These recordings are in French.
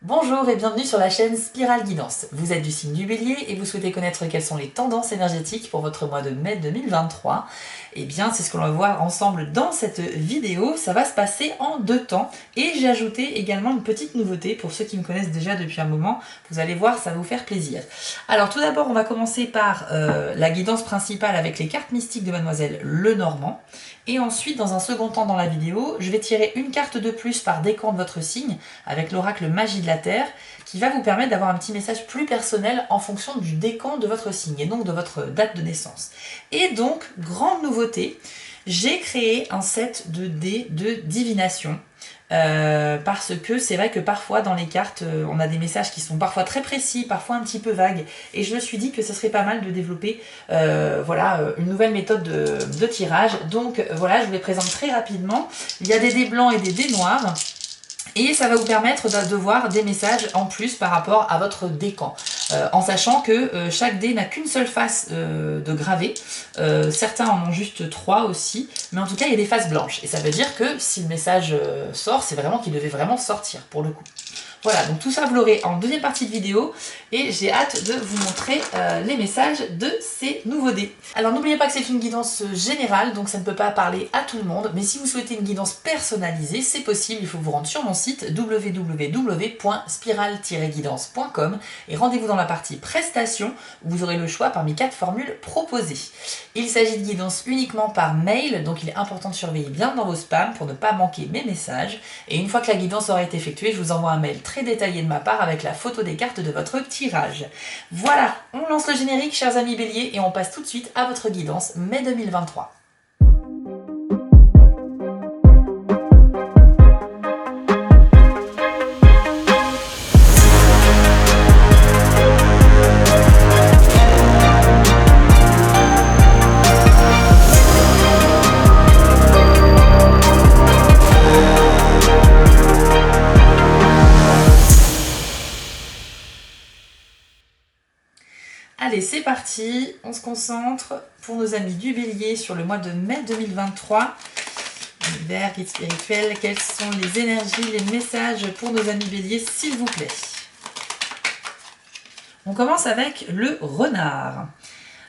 Bonjour et bienvenue sur la chaîne Spirale Guidance. Vous êtes du signe du Bélier et vous souhaitez connaître quelles sont les tendances énergétiques pour votre mois de mai 2023. Eh bien, c'est ce que l'on va voir ensemble dans cette vidéo. Ça va se passer en deux temps et j'ai ajouté également une petite nouveauté pour ceux qui me connaissent déjà depuis un moment. Vous allez voir, ça va vous faire plaisir. Alors tout d'abord, on va commencer par la guidance principale avec les cartes mystiques de Mademoiselle Lenormand. Et ensuite, dans un second temps dans la vidéo, je vais tirer une carte de plus par décan de votre signe avec l'oracle Magie de la Terre qui va vous permettre d'avoir un petit message plus personnel en fonction du décan de votre signe et donc de votre date de naissance. Et donc, grande nouveauté, j'ai créé un set de dés de divination. Parce que c'est vrai que parfois dans les cartes on a des messages qui sont parfois très précis, parfois un petit peu vagues, et je me suis dit que ce serait pas mal de développer une nouvelle méthode de tirage. Donc voilà, je vous les présente très rapidement. Il y a des dés blancs et des dés noirs. Et ça va vous permettre de voir des messages en plus par rapport à votre décan. En sachant que chaque dé n'a qu'une seule face de gravé. Certains en ont juste 3 aussi. Mais en tout cas, il y a des faces blanches. Et ça veut dire que si le message sort, c'est vraiment qu'il devait vraiment sortir pour le coup. Voilà, donc tout ça vous l'aurez en deuxième partie de vidéo et j'ai hâte de vous montrer les messages de ces nouveaux dés. Alors n'oubliez pas que c'est une guidance générale, donc ça ne peut pas parler à tout le monde, mais si vous souhaitez une guidance personnalisée, c'est possible, il faut vous rendre sur mon site www.spiral-guidance.com et rendez-vous dans la partie prestations où vous aurez le choix parmi 4 formules proposées. Il s'agit de guidance uniquement par mail, donc il est important de surveiller bien dans vos spams pour ne pas manquer mes messages. Et une fois que la guidance aura été effectuée, je vous envoie un mail très détaillé de ma part avec la photo des cartes de votre tirage. Voilà, on lance le générique, chers amis béliers, et on passe tout de suite à votre guidance mai 2023. Allez, c'est parti, on se concentre pour nos amis du Bélier sur le mois de mai 2023. Univers, guide spirituel, quelles sont les énergies, les messages pour nos amis Bélier, s'il vous plaît. On commence avec le renard.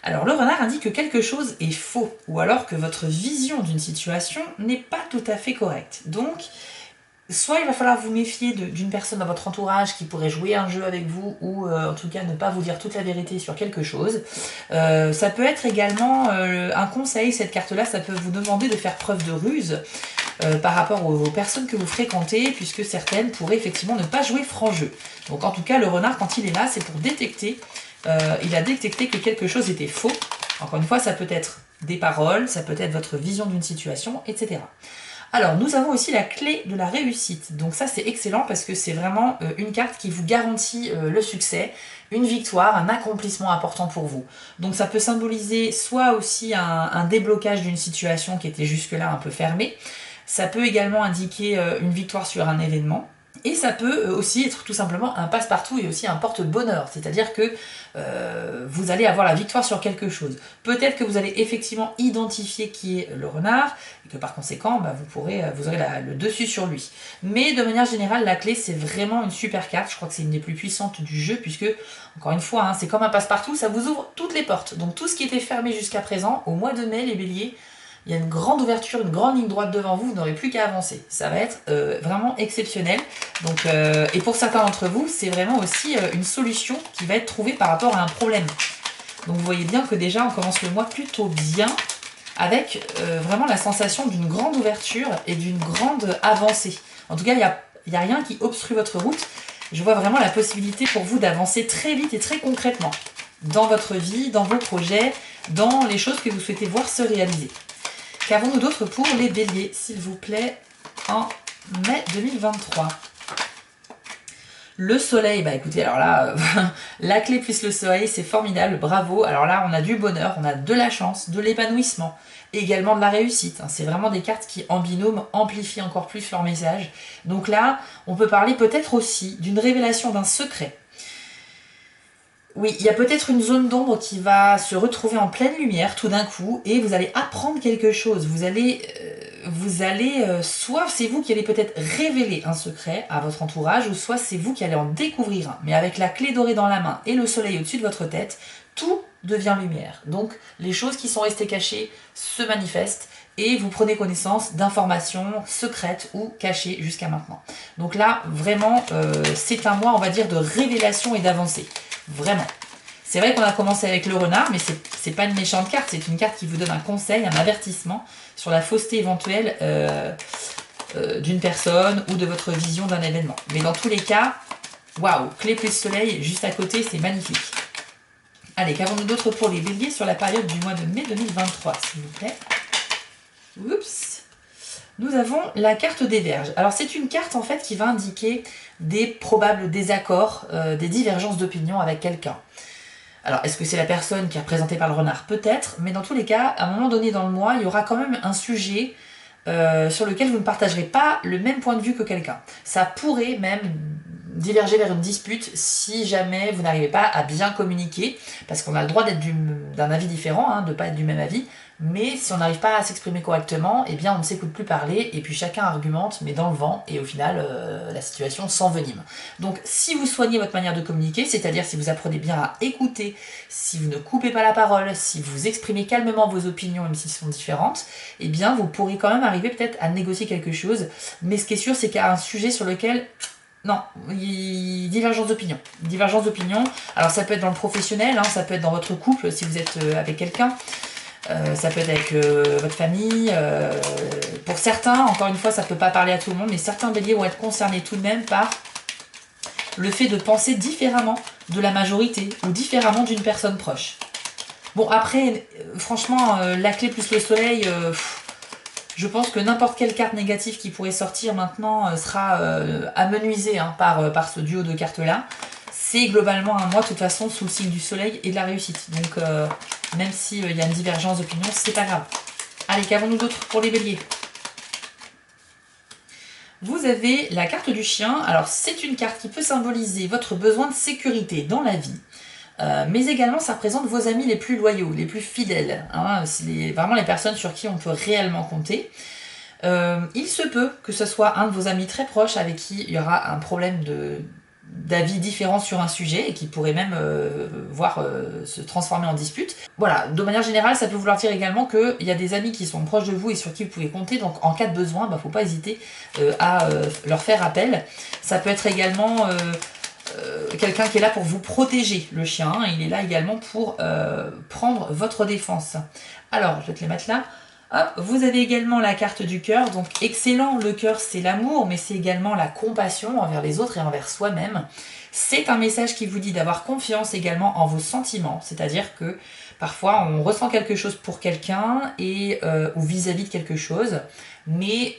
Alors le renard indique que quelque chose est faux, ou alors que votre vision d'une situation n'est pas tout à fait correcte. Donc, soit il va falloir vous méfier d'une personne dans votre entourage qui pourrait jouer un jeu avec vous ou en tout cas ne pas vous dire toute la vérité sur quelque chose. Ça peut être également un conseil, cette carte-là, ça peut vous demander de faire preuve de ruse par rapport aux personnes que vous fréquentez, puisque certaines pourraient effectivement ne pas jouer franc jeu. Donc en tout cas, le renard, quand il est là, c'est pour détecter, il a détecté que quelque chose était faux. Encore une fois, ça peut être des paroles, ça peut être votre vision d'une situation, etc. Alors, nous avons aussi la clé de la réussite. Donc ça, c'est excellent parce que c'est vraiment une carte qui vous garantit le succès, une victoire, un accomplissement important pour vous. Donc ça peut symboliser soit aussi un déblocage d'une situation qui était jusque-là un peu fermée. Ça peut également indiquer une victoire sur un événement. Et ça peut aussi être tout simplement un passe-partout et aussi un porte-bonheur, c'est-à-dire que vous allez avoir la victoire sur quelque chose. Peut-être que vous allez effectivement identifier qui est le renard, et que par conséquent, vous aurez le dessus sur lui. Mais de manière générale, la clé, c'est vraiment une super carte, je crois que c'est une des plus puissantes du jeu, puisque, encore une fois, c'est comme un passe-partout, ça vous ouvre toutes les portes. Donc tout ce qui était fermé jusqu'à présent, au mois de mai, les béliers, il y a une grande ouverture, une grande ligne droite devant vous, vous n'aurez plus qu'à avancer. Ça va être vraiment exceptionnel. Donc, et pour certains d'entre vous, c'est vraiment aussi une solution qui va être trouvée par rapport à un problème. Donc vous voyez bien que déjà, on commence le mois plutôt bien, avec vraiment la sensation d'une grande ouverture et d'une grande avancée. En tout cas, il n'y a rien qui obstrue votre route. Je vois vraiment la possibilité pour vous d'avancer très vite et très concrètement dans votre vie, dans vos projets, dans les choses que vous souhaitez voir se réaliser. Qu'avons-nous d'autre pour les béliers, s'il vous plaît, en mai 2023? Le soleil, écoutez, alors là, la clé plus le soleil, c'est formidable, bravo. Alors là, on a du bonheur, on a de la chance, de l'épanouissement, et également de la réussite. C'est vraiment des cartes qui, en binôme, amplifient encore plus leur message. Donc là, on peut parler peut-être aussi d'une révélation d'un secret. Oui, il y a peut-être une zone d'ombre qui va se retrouver en pleine lumière tout d'un coup et vous allez apprendre quelque chose. Vous allez vous allez, soit c'est vous qui allez peut-être révéler un secret à votre entourage, ou soit c'est vous qui allez en découvrir un. Mais avec la clé dorée dans la main et le soleil au-dessus de votre tête, tout devient lumière. Donc les choses qui sont restées cachées se manifestent et vous prenez connaissance d'informations secrètes ou cachées jusqu'à maintenant. Donc là, vraiment, c'est un mois, on va dire, de révélation et d'avancée. Vraiment. C'est vrai qu'on a commencé avec le renard, mais c'est pas une méchante carte, c'est une carte qui vous donne un conseil, un avertissement sur la fausseté éventuelle d'une personne ou de votre vision d'un événement. Mais dans tous les cas, waouh, clé plus soleil juste à côté, c'est magnifique. Allez, qu'avons-nous d'autre pour les béliers sur la période du mois de mai 2023, s'il vous plaît? Oups. Nous avons la carte des Vierges. Alors c'est une carte en fait qui va indiquer des probables désaccords, des divergences d'opinion avec quelqu'un. Alors, est-ce que c'est la personne qui est représentée par le renard? Peut-être, mais dans tous les cas, à un moment donné dans le mois, il y aura quand même un sujet sur lequel vous ne partagerez pas le même point de vue que quelqu'un. Ça pourrait même diverger vers une dispute si jamais vous n'arrivez pas à bien communiquer, parce qu'on a le droit d'être d'un avis différent, hein, de ne pas être du même avis, mais si on n'arrive pas à s'exprimer correctement, eh bien on ne s'écoute plus parler, et puis chacun argumente, mais dans le vent, et au final, la situation s'envenime. Donc si vous soignez votre manière de communiquer, c'est-à-dire si vous apprenez bien à écouter, si vous ne coupez pas la parole, si vous exprimez calmement vos opinions, même si elles sont différentes, eh bien vous pourrez quand même arriver peut-être à négocier quelque chose, mais ce qui est sûr, c'est qu'il y a un sujet sur lequel... Non, divergence d'opinion. Divergence d'opinion, alors ça peut être dans le professionnel, hein, ça peut être dans votre couple, si vous êtes avec quelqu'un, ça peut être avec votre famille. Pour certains, encore une fois, ça ne peut pas parler à tout le monde, mais certains béliers vont être concernés tout de même par le fait de penser différemment de la majorité ou différemment d'une personne proche. Bon, après, franchement, la clé plus le soleil... je pense que n'importe quelle carte négative qui pourrait sortir maintenant sera amenuisée hein, par ce duo de cartes-là. C'est globalement un mois, de toute façon, sous le signe du soleil et de la réussite. Donc, même s'il y a une divergence d'opinion, c'est pas grave. Allez, qu'avons-nous d'autre pour les béliers? Vous avez la carte du chien. Alors, c'est une carte qui peut symboliser votre besoin de sécurité dans la vie. Mais également ça représente vos amis les plus loyaux, les plus fidèles, hein, vraiment les personnes sur qui on peut réellement compter. Il se peut que ce soit un de vos amis très proches avec qui il y aura un problème d'avis différents sur un sujet et qui pourrait même se transformer en dispute. Voilà, de manière générale, ça peut vouloir dire également qu'il y a des amis qui sont proches de vous et sur qui vous pouvez compter, donc en cas de besoin, il ne faut pas hésiter à leur faire appel. Ça peut être également... quelqu'un qui est là pour vous protéger, le chien, hein, il est là également pour prendre votre défense. Alors, je vais te les mettre là. Hop, vous avez également la carte du cœur, donc excellent, le cœur c'est l'amour, mais c'est également la compassion envers les autres et envers soi-même. C'est un message qui vous dit d'avoir confiance également en vos sentiments, c'est-à-dire que parfois on ressent quelque chose pour quelqu'un ou vis-à-vis de quelque chose, mais...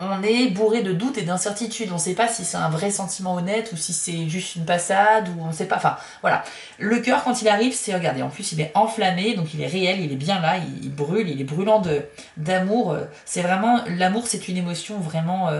on est bourré de doutes et d'incertitudes. On ne sait pas si c'est un vrai sentiment honnête ou si c'est juste une passade ou on ne sait pas. Enfin, voilà. Le cœur, quand il arrive, c'est, regardez, en plus il est enflammé, donc il est réel, il est bien là, il brûle, il est brûlant d'amour. C'est vraiment, l'amour, c'est une émotion vraiment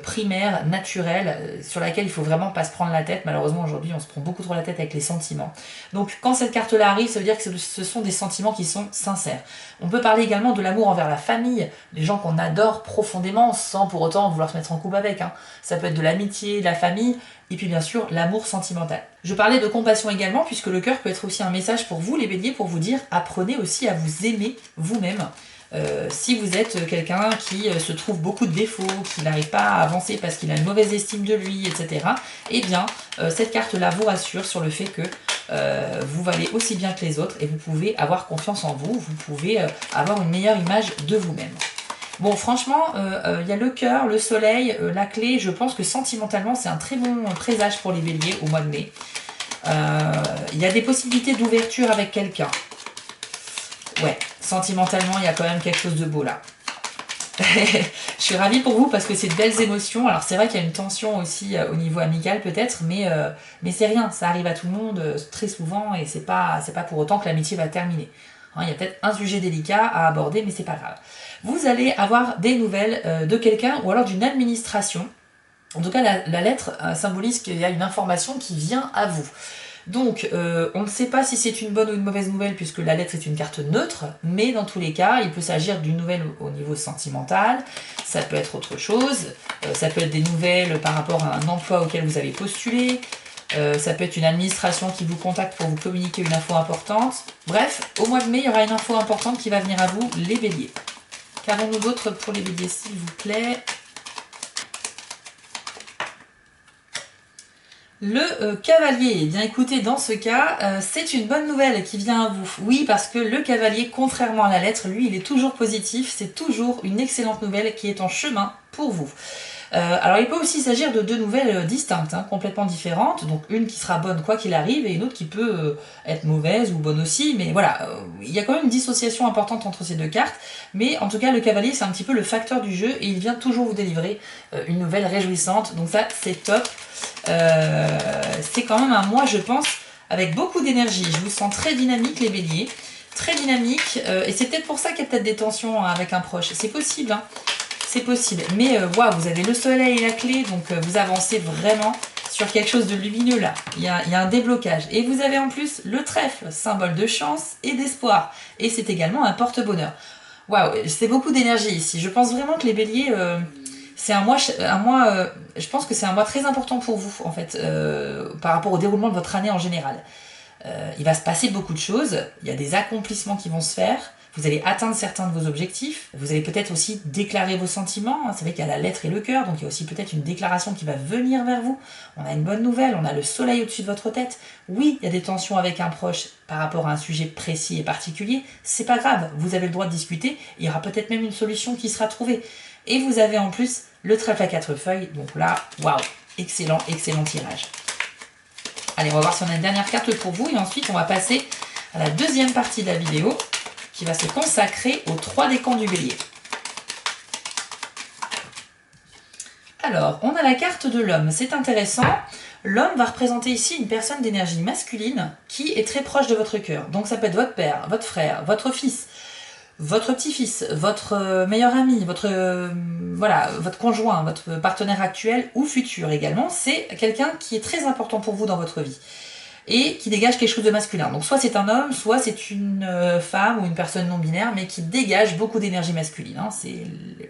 primaire, naturelle, sur laquelle il faut vraiment pas se prendre la tête. Malheureusement, aujourd'hui, on se prend beaucoup trop la tête avec les sentiments. Donc, quand cette carte-là arrive, ça veut dire que ce sont des sentiments qui sont sincères. On peut parler également de l'amour envers la famille, les gens qu'on adore profondément, sans pour autant vouloir se mettre en couple avec. Hein. Ça peut être de l'amitié, de la famille, et puis bien sûr, l'amour sentimental. Je parlais de compassion également, puisque le cœur peut être aussi un message pour vous, les béliers, pour vous dire, apprenez aussi à vous aimer vous-même. Si vous êtes quelqu'un qui se trouve beaucoup de défauts, qui n'arrive pas à avancer parce qu'il a une mauvaise estime de lui, etc., eh bien, cette carte-là vous rassure sur le fait que vous valez aussi bien que les autres et vous pouvez avoir confiance en vous, vous pouvez avoir une meilleure image de vous-même. Bon, franchement, y a le cœur, le soleil, la clé. Je pense que sentimentalement, c'est un très bon présage pour les béliers au mois de mai. Il y a des possibilités d'ouverture avec quelqu'un. Ouais, sentimentalement, il y a quand même quelque chose de beau là. Je suis ravie pour vous parce que c'est de belles émotions. Alors c'est vrai qu'il y a une tension aussi au niveau amical peut-être, mais c'est rien, ça arrive à tout le monde très souvent et c'est pas pour autant que l'amitié va terminer. Hein, il y a peut-être un sujet délicat à aborder, mais c'est pas grave. Vous allez avoir des nouvelles de quelqu'un ou alors d'une administration. En tout cas, la lettre symbolise qu'il y a une information qui vient à vous. Donc, on ne sait pas si c'est une bonne ou une mauvaise nouvelle puisque la lettre est une carte neutre, mais dans tous les cas, il peut s'agir d'une nouvelle au niveau sentimental, ça peut être autre chose, ça peut être des nouvelles par rapport à un emploi auquel vous avez postulé, ça peut être une administration qui vous contacte pour vous communiquer une info importante. Bref, au mois de mai, il y aura une info importante qui va venir à vous, les béliers. Qu'avons-nous d'autre pour les béliers, s'il vous plaît? Le cavalier, eh bien écoutez, dans ce cas, c'est une bonne nouvelle qui vient à vous. Oui, parce que le cavalier, contrairement à la lettre, lui, il est toujours positif, c'est toujours une excellente nouvelle qui est en chemin pour vous. Alors il peut aussi s'agir de deux nouvelles distinctes, hein, complètement différentes, donc une qui sera bonne quoi qu'il arrive et une autre qui peut être mauvaise ou bonne aussi, mais voilà, il y a quand même une dissociation importante entre ces deux cartes, mais en tout cas le cavalier c'est un petit peu le facteur du jeu et il vient toujours vous délivrer une nouvelle réjouissante, donc ça c'est top. C'est quand même un mois je pense avec beaucoup d'énergie, je vous sens très dynamique les béliers, très dynamique, et c'est peut-être pour ça qu'il y a peut-être des tensions avec un proche, c'est possible hein. C'est possible, mais waouh, vous avez le soleil et la clé, donc vous avancez vraiment sur quelque chose de lumineux là. Il y a un déblocage. Et vous avez en plus le trèfle, symbole de chance et d'espoir. Et c'est également un porte-bonheur. Waouh, c'est beaucoup d'énergie ici. Je pense vraiment que les béliers, c'est un mois, je pense que c'est un mois très important pour vous, en fait, par rapport au déroulement de votre année en général. Il va se passer beaucoup de choses, il y a des accomplissements qui vont se faire. Vous allez atteindre certains de vos objectifs. Vous allez peut-être aussi déclarer vos sentiments. C'est vrai qu'il y a la lettre et le cœur, donc il y a aussi peut-être une déclaration qui va venir vers vous. On a une bonne nouvelle, on a le soleil au-dessus de votre tête. Oui, il y a des tensions avec un proche par rapport à un sujet précis et particulier. C'est pas grave, vous avez le droit de discuter. Il y aura peut-être même une solution qui sera trouvée. Et vous avez en plus le trèfle à 4 feuilles. Donc là, waouh, excellent, excellent tirage. Allez, on va voir si on a une dernière carte pour vous. Et ensuite, on va passer à la deuxième partie de la vidéo, qui va se consacrer aux 3 décans du bélier. Alors, on a la carte de l'homme, c'est intéressant. L'homme va représenter ici une personne d'énergie masculine qui est très proche de votre cœur. Donc ça peut être votre père, votre frère, votre fils, votre petit-fils, votre meilleur ami, votre conjoint, votre partenaire actuel ou futur également. C'est quelqu'un qui est très important pour vous dans votre vie et qui dégage quelque chose de masculin. Donc soit c'est un homme, soit c'est une femme ou une personne non binaire, mais qui dégage beaucoup d'énergie masculine. Hein.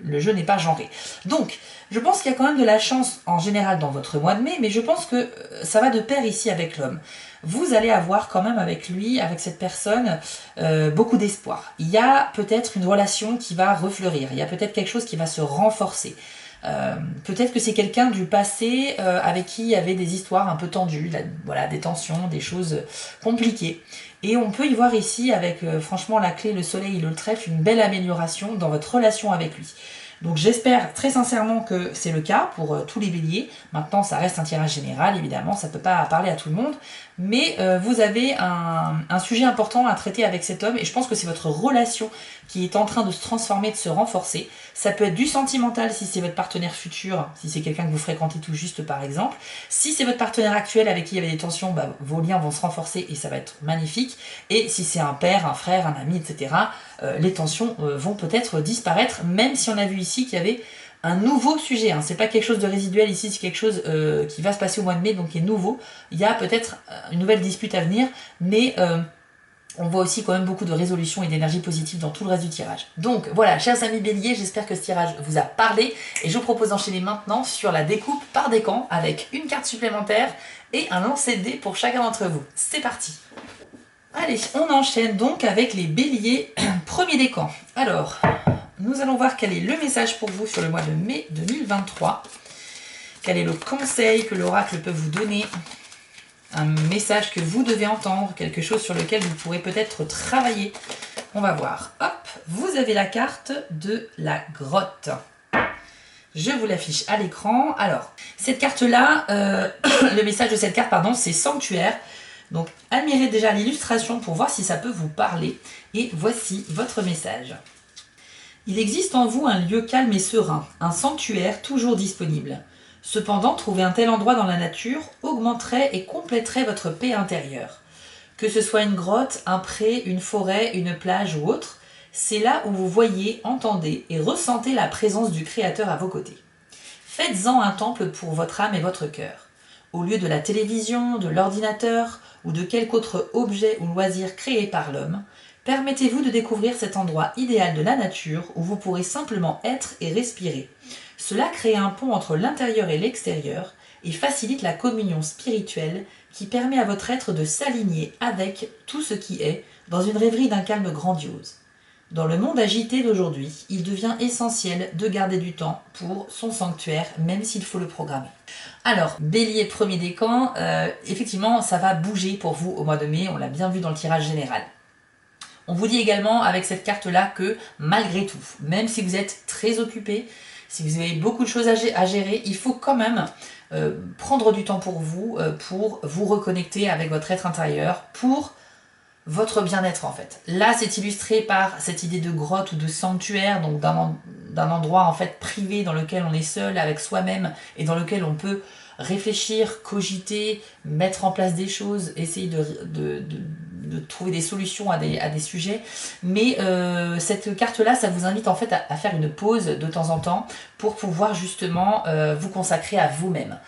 Le jeu n'est pas genré. Donc, je pense qu'il y a quand même de la chance en général dans votre mois de mai, mais je pense que ça va de pair ici avec l'homme. Vous allez avoir quand même avec lui, avec cette personne, beaucoup d'espoir. Il y a peut-être une relation qui va refleurir, il y a peut-être quelque chose qui va se renforcer. Peut-être que c'est quelqu'un du passé avec qui il y avait des histoires un peu tendues, voilà, des tensions, des choses compliquées. Et on peut y voir ici, avec franchement la clé, le soleil et le trèfle, une belle amélioration dans votre relation avec lui. Donc j'espère très sincèrement que c'est le cas pour tous les béliers. Maintenant, ça reste un tirage général, évidemment, ça ne peut pas parler à tout le monde. Mais vous avez un sujet important à traiter avec cet homme et je pense que c'est votre relation qui est en train de se transformer, de se renforcer. Ça peut être du sentimental si c'est votre partenaire futur, si c'est quelqu'un que vous fréquentez tout juste par exemple. Si c'est votre partenaire actuel avec qui il y avait des tensions, bah, vos liens vont se renforcer et ça va être magnifique. Et si c'est un père, un frère, un ami, etc., les tensions vont peut-être disparaître, même si on a vu ici qu'il y avait un nouveau sujet, hein. C'est pas quelque chose de résiduel ici, c'est quelque chose qui va se passer au mois de mai, donc qui est nouveau. Il y a peut-être une nouvelle dispute à venir, mais on voit aussi quand même beaucoup de résolution et d'énergie positive dans tout le reste du tirage. Donc voilà, chers amis béliers, j'espère que ce tirage vous a parlé, et je vous propose d'enchaîner maintenant sur la découpe par décan, avec une carte supplémentaire et un lancer de dés pour chacun d'entre vous. C'est parti! Allez, on enchaîne donc avec les béliers, premier décan. Alors, nous allons voir quel est le message pour vous sur le mois de mai 2023. Quel est le conseil que l'oracle peut vous donner? Un message que vous devez entendre, quelque chose sur lequel vous pourrez peut-être travailler. On va voir. Hop, vous avez la carte de la grotte. Je vous l'affiche à l'écran. Alors, cette carte-là, le message de cette carte, pardon, c'est sanctuaire. Donc, admirez déjà l'illustration pour voir si ça peut vous parler. Et voici votre message. Il existe en vous un lieu calme et serein, un sanctuaire toujours disponible. Cependant, trouver un tel endroit dans la nature augmenterait et compléterait votre paix intérieure. Que ce soit une grotte, un pré, une forêt, une plage ou autre, c'est là où vous voyez, entendez et ressentez la présence du Créateur à vos côtés. Faites-en un temple pour votre âme et votre cœur. Au lieu de la télévision, de l'ordinateur ou de quelque autre objet ou loisir créé par l'homme, permettez-vous de découvrir cet endroit idéal de la nature où vous pourrez simplement être et respirer. Cela crée un pont entre l'intérieur et l'extérieur et facilite la communion spirituelle qui permet à votre être de s'aligner avec tout ce qui est dans une rêverie d'un calme grandiose. Dans le monde agité d'aujourd'hui, il devient essentiel de garder du temps pour son sanctuaire, même s'il faut le programmer. Alors, Bélier, premier décan, effectivement, ça va bouger pour vous au mois de mai, on l'a bien vu dans le tirage général. On vous dit également avec cette carte-là que malgré tout, même si vous êtes très occupé, si vous avez beaucoup de choses à gérer, il faut quand même prendre du temps pour vous reconnecter avec votre être intérieur, pour votre bien-être en fait. Là, c'est illustré par cette idée de grotte ou de sanctuaire, donc d'un endroit en fait privé dans lequel on est seul avec soi-même et dans lequel on peut réfléchir, cogiter, mettre en place des choses, essayer de trouver des solutions à des sujets. Mais cette carte-là, ça vous invite en fait à faire une pause de temps en temps pour pouvoir justement vous consacrer à vous-même.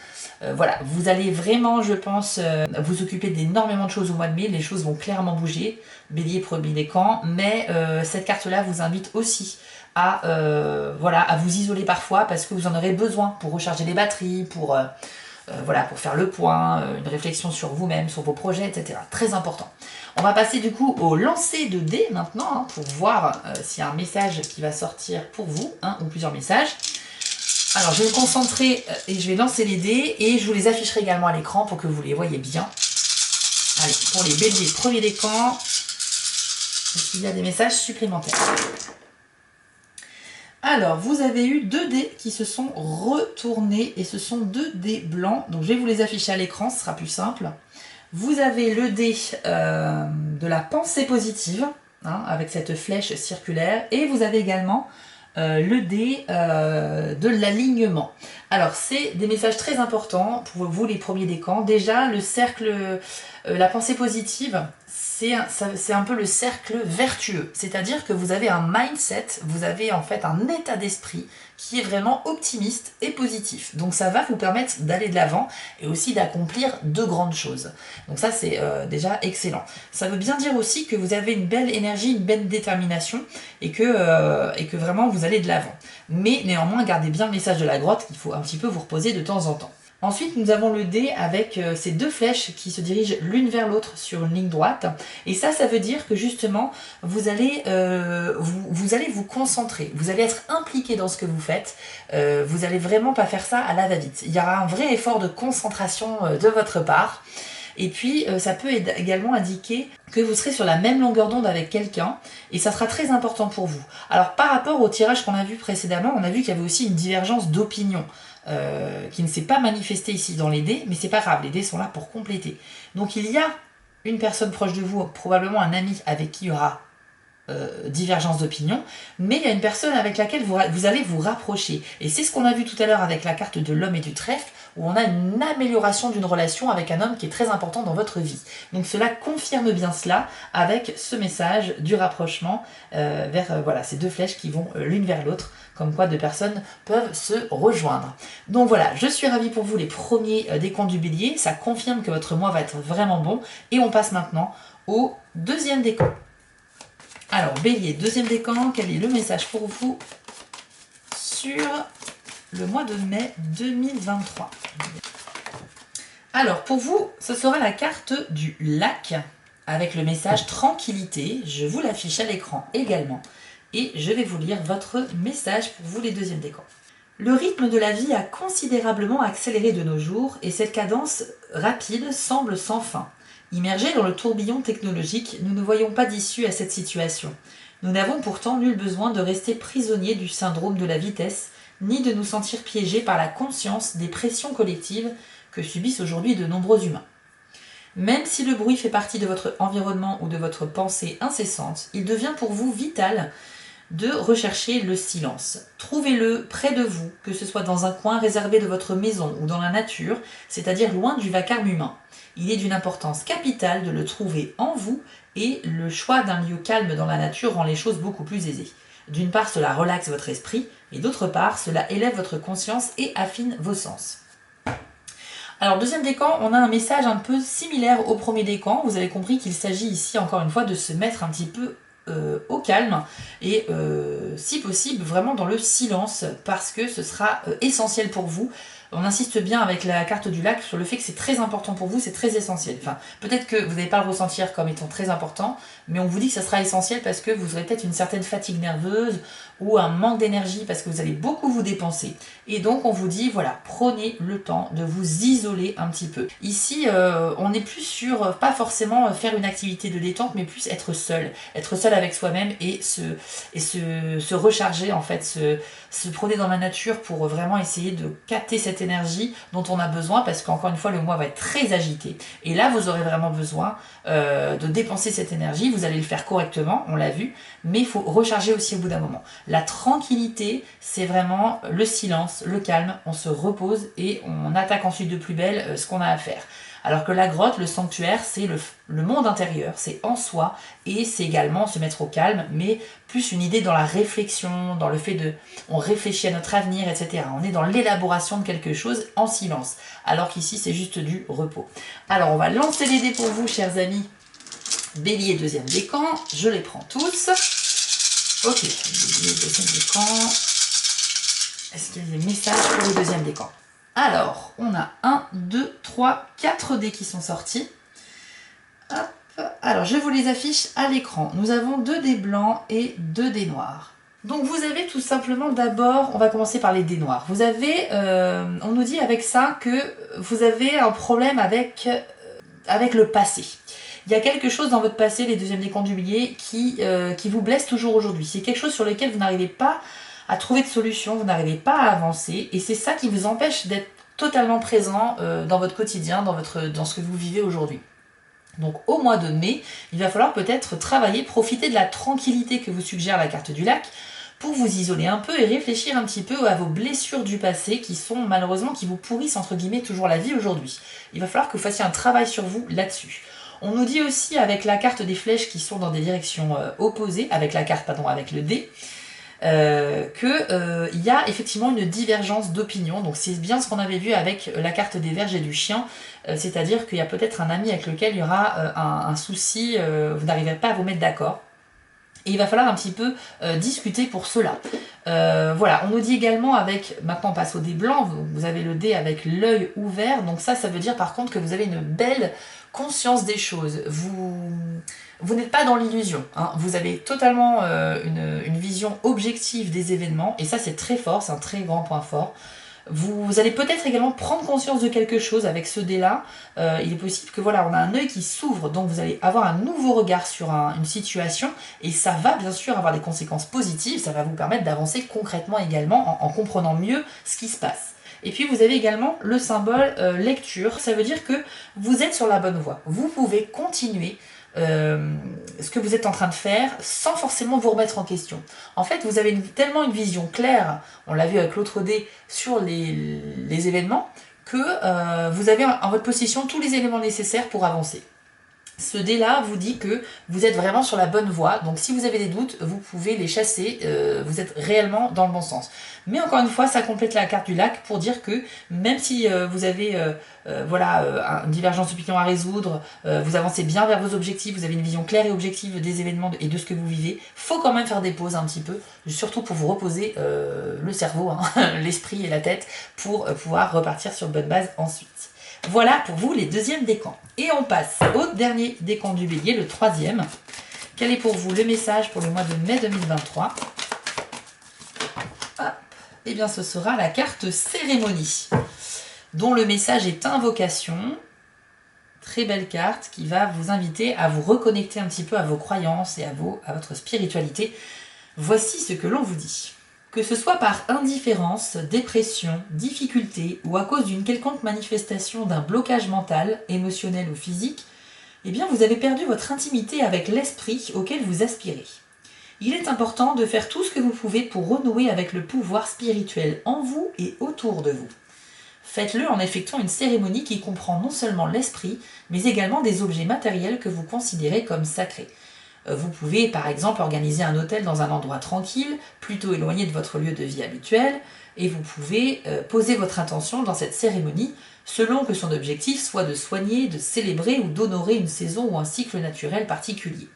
Voilà, vous allez vraiment, je pense, vous occuper d'énormément de choses au mois de mai. Les choses vont clairement bouger, Bélier, premier décan, mais cette carte-là vous invite aussi à vous isoler parfois parce que vous en aurez besoin pour recharger les batteries, pour faire le point, une réflexion sur vous-même, sur vos projets, etc. Très important. On va passer du coup au lancer de dés maintenant, pour voir s'il y a un message qui va sortir pour vous, ou plusieurs messages. Alors, je vais me concentrer et je vais lancer les dés et je vous les afficherai également à l'écran pour que vous les voyez bien. Allez, pour les béliers, premier décan, est-ce qu'il y a des messages supplémentaires? Alors, vous avez eu 2 dés qui se sont retournés et ce sont 2 dés blancs. Donc, je vais vous les afficher à l'écran, ce sera plus simple. Vous avez le dé de la pensée positive, avec cette flèche circulaire, et vous avez également le dé de l'alignement. Alors, c'est des messages très importants pour vous, les premiers décans. Déjà, le cercle, la pensée positive, c'est un peu le cercle vertueux. C'est-à-dire que vous avez un mindset, vous avez en fait un état d'esprit qui est vraiment optimiste et positif. Donc ça va vous permettre d'aller de l'avant et aussi d'accomplir de grandes choses. Donc ça, c'est déjà excellent. Ça veut bien dire aussi que vous avez une belle énergie, une belle détermination et que vraiment vous allez de l'avant. Mais néanmoins, gardez bien le message de la grotte, qu'il faut un petit peu vous reposer de temps en temps. Ensuite, nous avons le dé avec ces 2 flèches qui se dirigent l'une vers l'autre sur une ligne droite. Et ça veut dire que justement, vous allez vous concentrer. Vous allez être impliqué dans ce que vous faites. Vous allez vraiment pas faire ça à la va-vite. Il y aura un vrai effort de concentration de votre part. Et puis, ça peut également indiquer que vous serez sur la même longueur d'onde avec quelqu'un et ça sera très important pour vous. Alors, par rapport au tirage qu'on a vu précédemment, on a vu qu'il y avait aussi une divergence d'opinion qui ne s'est pas manifestée ici dans les dés, mais c'est pas grave, les dés sont là pour compléter. Donc, il y a une personne proche de vous, probablement un ami avec qui il y aura divergence d'opinion, mais il y a une personne avec laquelle vous allez vous rapprocher. Et c'est ce qu'on a vu tout à l'heure avec la carte de l'homme et du trèfle, où on a une amélioration d'une relation avec un homme qui est très important dans votre vie. Donc cela confirme bien cela avec ce message du rapprochement vers ces 2 flèches qui vont l'une vers l'autre, comme quoi 2 personnes peuvent se rejoindre. Donc voilà, je suis ravie pour vous les premiers décomptes du bélier, ça confirme que votre mois va être vraiment bon, et on passe maintenant au deuxième décompte. Alors, Bélier, deuxième décan, quel est le message pour vous sur le mois de mai 2023? Alors, pour vous, ce sera la carte du lac avec le message tranquillité. Je vous l'affiche à l'écran également. Et je vais vous lire votre message pour vous, les deuxièmes décans. Le rythme de la vie a considérablement accéléré de nos jours et cette cadence rapide semble sans fin. Immergés dans le tourbillon technologique, nous ne voyons pas d'issue à cette situation. Nous n'avons pourtant nul besoin de rester prisonniers du syndrome de la vitesse, ni de nous sentir piégés par la conscience des pressions collectives que subissent aujourd'hui de nombreux humains. Même si le bruit fait partie de votre environnement ou de votre pensée incessante, il devient pour vous vital de rechercher le silence. Trouvez-le près de vous, que ce soit dans un coin réservé de votre maison ou dans la nature, c'est-à-dire loin du vacarme humain. Il est d'une importance capitale de le trouver en vous et le choix d'un lieu calme dans la nature rend les choses beaucoup plus aisées. D'une part, cela relaxe votre esprit et d'autre part, cela élève votre conscience et affine vos sens. Alors, deuxième décan, on a un message un peu similaire au premier décan. Vous avez compris qu'il s'agit ici, encore une fois, de se mettre un petit peu au calme et si possible vraiment dans le silence parce que ce sera essentiel pour vous. On insiste bien avec la carte du lac sur le fait que c'est très important pour vous, c'est très essentiel. Enfin, peut-être que vous n'allez pas le ressentir comme étant très important, mais on vous dit que ça sera essentiel parce que vous aurez peut-être une certaine fatigue nerveuse ou un manque d'énergie parce que vous allez beaucoup vous dépenser. Et donc on vous dit, voilà, prenez le temps de vous isoler un petit peu. Ici, on n'est plus sur, pas forcément faire une activité de détente, mais plus être seul avec soi-même et se recharger en fait, se promener dans la nature pour vraiment essayer de capter cette énergie dont on a besoin parce qu'encore une fois le mois va être très agité et là vous aurez vraiment besoin de dépenser cette énergie. Vous allez le faire correctement, on l'a vu, mais il faut recharger aussi au bout d'un moment. La tranquillité, c'est vraiment le silence, le calme, on se repose et on attaque ensuite de plus belle ce qu'on a à faire. Alors que la grotte, le sanctuaire, c'est le monde intérieur, c'est en soi, et c'est également se mettre au calme, mais plus une idée dans la réflexion, dans le fait de... On réfléchit à notre avenir, etc. On est dans l'élaboration de quelque chose en silence, alors qu'ici c'est juste du repos. Alors on va lancer les dés pour vous, chers amis. Bélier, deuxième décan, je les prends tous. Ok, Bélier, deuxième décan. Est-ce qu'il y a des messages pour le deuxième décan? Alors, on a 1, 2, 3, 4 dés qui sont sortis. Hop. Alors, je vous les affiche à l'écran. Nous avons 2 dés blancs et 2 dés noirs. Donc, vous avez tout simplement d'abord, on va commencer par les dés noirs. Vous avez, on nous dit avec ça que vous avez un problème avec le passé. Il y a quelque chose dans votre passé, les deuxièmes décans du bélier, qui vous blesse toujours aujourd'hui. C'est quelque chose sur lequel vous n'arrivez pas à trouver de solution, vous n'arrivez pas à avancer et c'est ça qui vous empêche d'être totalement présent dans votre quotidien, dans ce que vous vivez aujourd'hui. Donc au mois de mai, il va falloir peut-être travailler, profiter de la tranquillité que vous suggère la carte du lac pour vous isoler un peu et réfléchir un petit peu à vos blessures du passé qui sont malheureusement, qui vous pourrissent entre guillemets toujours la vie aujourd'hui. Il va falloir que vous fassiez un travail sur vous là-dessus. On nous dit aussi avec la carte des flèches qui sont dans des directions opposées, avec le dé, il y a effectivement une divergence d'opinion. Donc c'est bien ce qu'on avait vu avec la carte des verges et du chien, c'est-à-dire qu'il y a peut-être un ami avec lequel il y aura un souci, vous n'arriverez pas à vous mettre d'accord. Et il va falloir un petit peu discuter pour cela. Voilà, on nous dit également avec, maintenant on passe au dé blanc, vous avez le dé avec l'œil ouvert, donc ça veut dire par contre que vous avez une belle conscience des choses. Vous n'êtes pas dans l'illusion, hein. Vous avez totalement une vision objective des événements, et ça c'est très fort, c'est un très grand point fort. Vous allez peut-être également prendre conscience de quelque chose avec ce dé-là. Il est possible que voilà, on a un œil qui s'ouvre, donc vous allez avoir un nouveau regard sur une situation, et ça va bien sûr avoir des conséquences positives, ça va vous permettre d'avancer concrètement également en comprenant mieux ce qui se passe. Et puis vous avez également le symbole lecture, ça veut dire que vous êtes sur la bonne voie. Vous pouvez continuer ce que vous êtes en train de faire sans forcément vous remettre en question. En fait, vous avez tellement une vision claire, on l'a vu avec l'autre dé, sur les événements, que vous avez en votre possession tous les éléments nécessaires pour avancer. Ce dé-là vous dit que vous êtes vraiment sur la bonne voie, donc si vous avez des doutes, vous pouvez les chasser, vous êtes réellement dans le bon sens. Mais encore une fois, ça complète la carte du lac pour dire que même si vous avez une divergence d'opinion à résoudre, vous avancez bien vers vos objectifs, vous avez une vision claire et objective des événements et de ce que vous vivez, faut quand même faire des pauses un petit peu, surtout pour vous reposer le cerveau, hein, l'esprit et la tête, pour pouvoir repartir sur de bonnes bases ensuite. Voilà pour vous les deuxièmes décans. Et on passe au dernier décan du bélier, le troisième. Quel est pour vous le message pour le mois de mai 2023? Eh bien ce sera la carte cérémonie, dont le message est invocation. Très belle carte qui va vous inviter à vous reconnecter un petit peu à vos croyances et à votre spiritualité. Voici ce que l'on vous dit. Que ce soit par indifférence, dépression, difficulté ou à cause d'une quelconque manifestation d'un blocage mental, émotionnel ou physique, eh bien vous avez perdu votre intimité avec l'esprit auquel vous aspirez. Il est important de faire tout ce que vous pouvez pour renouer avec le pouvoir spirituel en vous et autour de vous. Faites-le en effectuant une cérémonie qui comprend non seulement l'esprit, mais également des objets matériels que vous considérez comme sacrés. Vous pouvez par exemple organiser un hôtel dans un endroit tranquille, plutôt éloigné de votre lieu de vie habituel, et vous pouvez poser votre intention dans cette cérémonie selon que son objectif soit de soigner, de célébrer ou d'honorer une saison ou un cycle naturel particulier.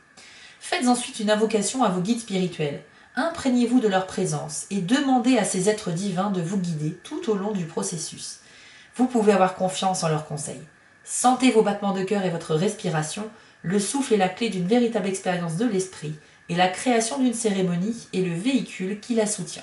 Faites ensuite une invocation à vos guides spirituels. Imprégnez-vous de leur présence et demandez à ces êtres divins de vous guider tout au long du processus. Vous pouvez avoir confiance en leurs conseils. Sentez vos battements de cœur et votre respiration. Le souffle est la clé d'une véritable expérience de l'esprit et la création d'une cérémonie est le véhicule qui la soutient.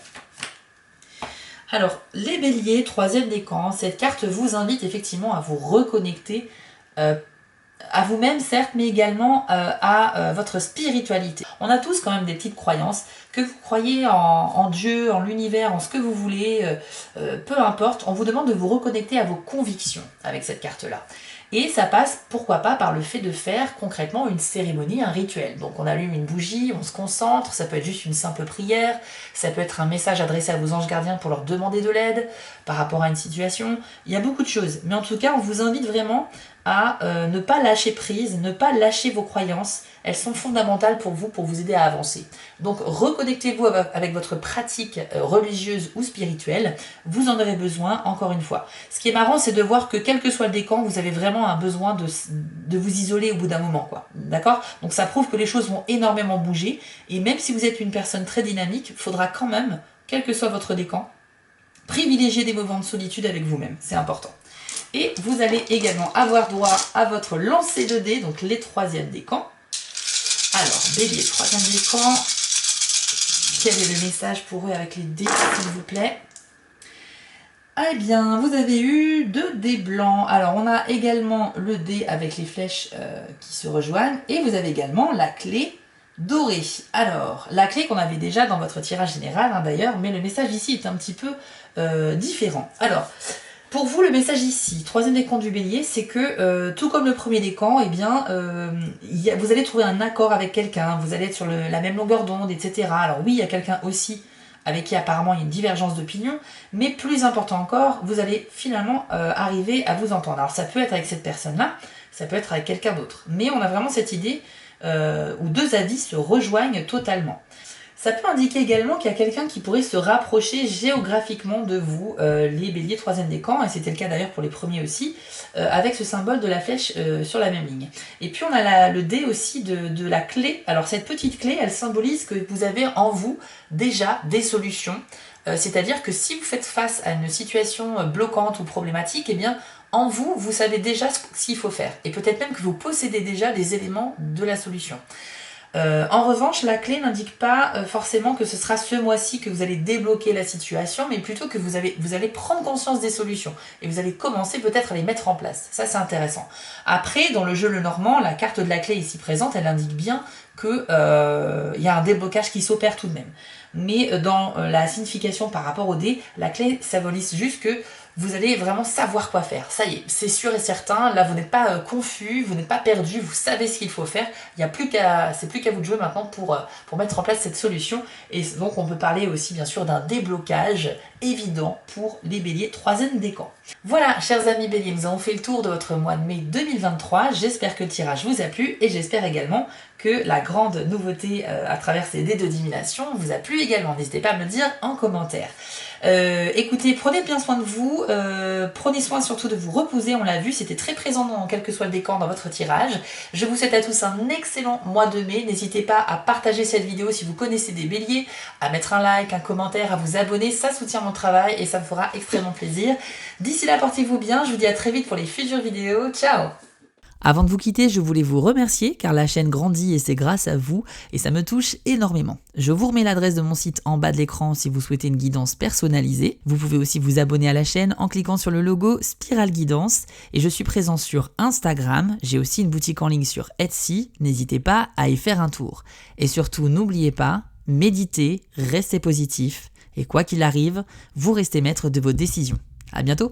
Alors, les béliers, troisième décan, cette carte vous invite effectivement à vous reconnecter à vous-même certes, mais également à votre spiritualité. On a tous quand même des petites croyances, que vous croyez en Dieu, en l'univers, en ce que vous voulez, peu importe, on vous demande de vous reconnecter à vos convictions avec cette carte-là. Et ça passe, pourquoi pas, par le fait de faire concrètement une cérémonie, un rituel. Donc on allume une bougie, on se concentre, ça peut être juste une simple prière, ça peut être un message adressé à vos anges gardiens pour leur demander de l'aide par rapport à une situation. Il y a beaucoup de choses, mais en tout cas on vous invite vraiment à ne pas lâcher prise, ne pas lâcher vos croyances. Elles sont fondamentales pour vous aider à avancer. Donc reconnectez-vous avec votre pratique religieuse ou spirituelle. Vous en aurez besoin, encore une fois. Ce qui est marrant, c'est de voir que quel que soit le décan, vous avez vraiment un besoin de vous isoler au bout d'un moment, quoi. D'accord ? Donc ça prouve que les choses vont énormément bouger. Et même si vous êtes une personne très dynamique, il faudra quand même, quel que soit votre décan, privilégier des moments de solitude avec vous-même. C'est important. Et vous allez également avoir droit à votre lancer de dés, donc les troisièmes décans. Alors, bélier, troisième décan. Quel est le message pour eux avec les dés, s'il vous plaît ? Eh bien, vous avez eu 2 dés blancs. Alors, on a également le dé avec les flèches qui se rejoignent. Et vous avez également la clé dorée. Alors, la clé qu'on avait déjà dans votre tirage général, hein, d'ailleurs, mais le message ici est un petit peu différent. Alors, pour vous, le message ici, troisième décan du bélier, c'est que, tout comme le premier décan, eh bien, vous allez trouver un accord avec quelqu'un, vous allez être sur la même longueur d'onde, etc. Alors oui, il y a quelqu'un aussi avec qui apparemment il y a une divergence d'opinion, mais plus important encore, vous allez finalement arriver à vous entendre. Alors ça peut être avec cette personne-là, ça peut être avec quelqu'un d'autre, mais on a vraiment cette idée où 2 avis se rejoignent totalement. Ça peut indiquer également qu'il y a quelqu'un qui pourrait se rapprocher géographiquement de vous, les béliers troisième décan, et c'était le cas d'ailleurs pour les premiers aussi, avec ce symbole de la flèche sur la même ligne. Et puis on a le dé aussi de la clé. Alors cette petite clé, elle symbolise que vous avez en vous déjà des solutions, c'est-à-dire que si vous faites face à une situation bloquante ou problématique, eh bien en vous, vous savez déjà ce qu'il faut faire, et peut-être même que vous possédez déjà des éléments de la solution. En revanche, la clé n'indique pas forcément que ce sera ce mois-ci que vous allez débloquer la situation, mais plutôt que vous allez prendre conscience des solutions et vous allez commencer peut-être à les mettre en place. Ça, c'est intéressant. Après, dans le jeu Lenormand, la carte de la clé ici présente, elle indique bien qu'il y a un déblocage qui s'opère tout de même. Mais dans la signification par rapport au dé, la clé symbolise juste que vous allez vraiment savoir quoi faire. Ça y est, c'est sûr et certain. Là, vous n'êtes pas confus, vous n'êtes pas perdu, vous savez ce qu'il faut faire. C'est plus qu'à vous de jouer maintenant pour mettre en place cette solution. Et donc, on peut parler aussi, bien sûr, d'un déblocage évident pour les béliers troisième décan. Voilà, chers amis béliers, nous avons fait le tour de votre mois de mai 2023. J'espère que le tirage vous a plu et j'espère également que la grande nouveauté à travers ces dés de divination vous a plu également. N'hésitez pas à me le dire en commentaire. Écoutez, prenez bien soin de vous, prenez soin surtout de vous reposer, on l'a vu, c'était très présent dans quel que soit le décan dans votre tirage. Je vous souhaite à tous un excellent mois de mai, n'hésitez pas à partager cette vidéo si vous connaissez des béliers, à mettre un like, un commentaire, à vous abonner, ça soutient mon travail et ça me fera extrêmement plaisir. D'ici là, portez-vous bien, je vous dis à très vite pour les futures vidéos, ciao! Avant de vous quitter, je voulais vous remercier car la chaîne grandit et c'est grâce à vous et ça me touche énormément. Je vous remets l'adresse de mon site en bas de l'écran si vous souhaitez une guidance personnalisée. Vous pouvez aussi vous abonner à la chaîne en cliquant sur le logo Spiral Guidance et je suis présent sur Instagram. J'ai aussi une boutique en ligne sur Etsy, n'hésitez pas à y faire un tour. Et surtout, n'oubliez pas, méditez, restez positif et quoi qu'il arrive, vous restez maître de vos décisions. À bientôt!